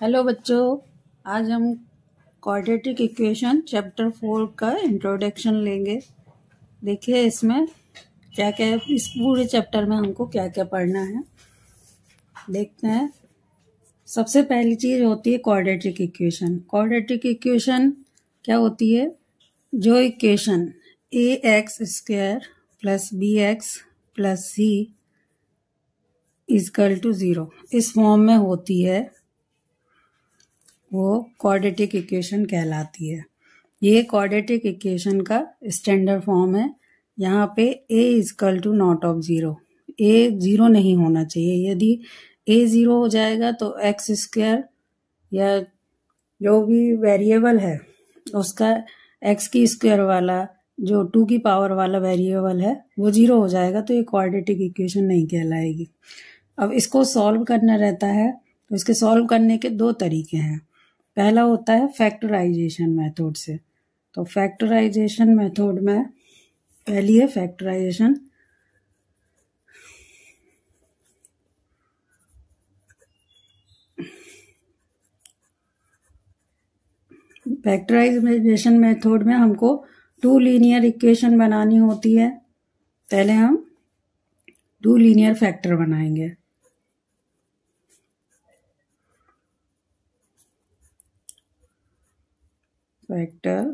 Hello बच्चों, आज हम क्वाड्रेटिक इक्वेशन चैप्टर 4 का इंट्रोडक्शन लेंगे। देखिए इसमें क्या क्या है, इस पूरे चैप्टर में हमको क्या क्या पढ़ना है देखते हैं। सबसे पहली चीज होती है क्वाड्रेटिक इक्वेशन। क्वाड्रेटिक इक्वेशन क्या होती है? जो इक्वेशन ax² + bx + c = 0 इस फॉर्म में होती है वो क्वाड्रेटिक इक्वेशन कहलाती है। ये क्वाड्रेटिक इक्वेशन का स्टैंडर्ड फॉर्म है। यहाँ पे a = नॉट ऑफ 0, a 0 नहीं होना चाहिए। यदि a 0 हो जाएगा तो x² या जो भी वेरिएबल है उसका x की स्क्वायर वाला जो 2 की पावर वाला वेरिएबल है वो 0 हो जाएगा, तो ये क्वाड्रेटिक इक्वेशन नहीं कहलाएगी। अब इसको सॉल्व करना रहता है, तो इसके सॉल्व करने के दो तरीके हैं। पहला होता है फैक्टराइजेशन मेथड से। तो फैक्टराइजेशन मेथड में पहली है फैक्टराइजेशन। फैक्टराइजेशन मेथड में हमको 2 लीनियर इक्वेशन बनानी होती है। पहले हम 2 लीनियर फैक्टर बनाएंगे। फैक्टर,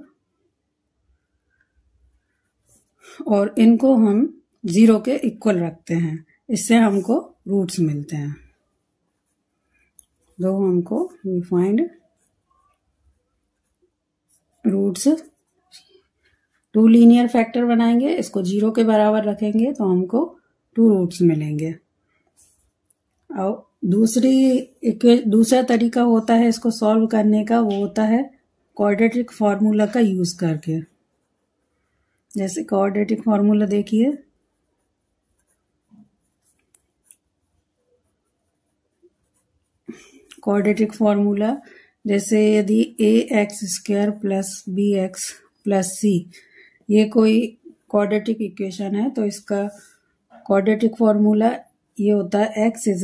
और इनको हम 0 के इक्वल रखते हैं, इससे हमको रूट्स मिलते हैं। दो हमको we find roots. 2 linear factor बनाएंगे, इसको 0 के बराबर रखेंगे तो हमको 2 रूट्स मिलेंगे। और दूसरा तरीका होता है इसको सॉल्व करने का, वो होता है क्वाड्रेटिक फार्मूला का यूज करके। जैसे क्वाड्रेटिक फार्मूला देखिए, क्वाड्रेटिक फार्मूला जैसे यदि ax² + bx + c ये कोई क्वाड्रेटिक इक्वेशन है, तो इसका क्वाड्रेटिक फार्मूला ये होता है x = -b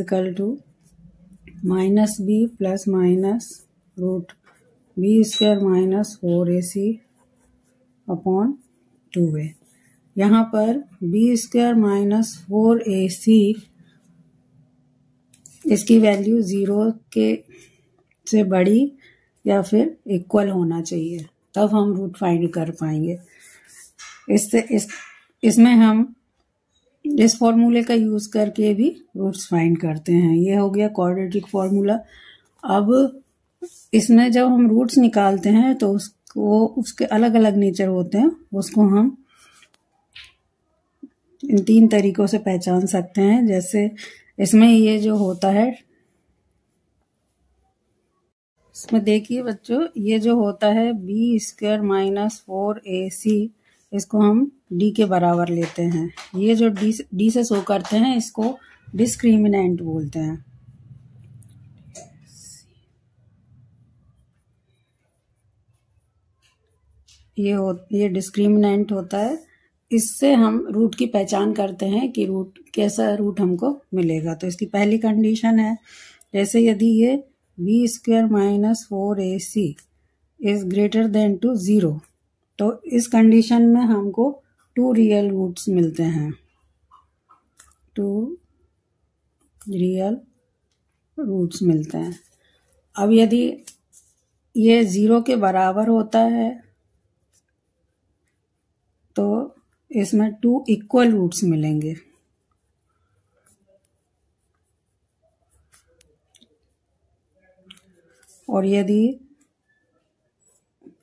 √b² - 4ac/2a। यहाँ पर b² - 4ac इसकी वैल्यू 0 के से बड़ी या फिर इक्वल होना चाहिए, तब हम रूट फाइंड कर पाएंगे। इसमें हम इस फॉर्मूले का यूज करके भी रूट्स फाइंड करते हैं। ये हो गया क्वाड्रेटिक फार्मूला। अब इसमें जब हम रूट्स निकालते हैं तो उसके अलग अलग नेचर होते हैं, उसको हम इन 3 तरीकों से पहचान सकते हैं। जैसे इसमें ये जो होता है, इसमें देखिए बच्चों, ये जो होता है b² - 4ac इसको हम d के बराबर लेते हैं। ये जो d से शो करते हैं इसको डिस्क्रिमिनेंट बोलते हैं। ये डिस्क्रिमिनेंट होता है। इससे हम रूट की पहचान करते हैं कि कैसा रूट हमको मिलेगा। तो इसकी पहली कंडीशन है, जैसे यदि ये b² - 4ac > 0, तो इस कंडीशन में हमको 2 रियल रूट्स मिलते हैं। 2 रियल रूट्स मिलते हैं। अब यदि ये 0 के बराबर होता है तो इसमें 2 इक्वल रूट्स मिलेंगे। और यदि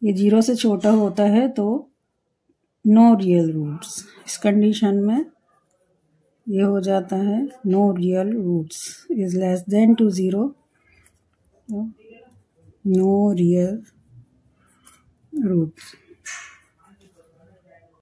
ये 0 से छोटा होता है तो नो रियल रूट्स। इस कंडीशन में ये हो जाता है no real roots << 0, no real roots.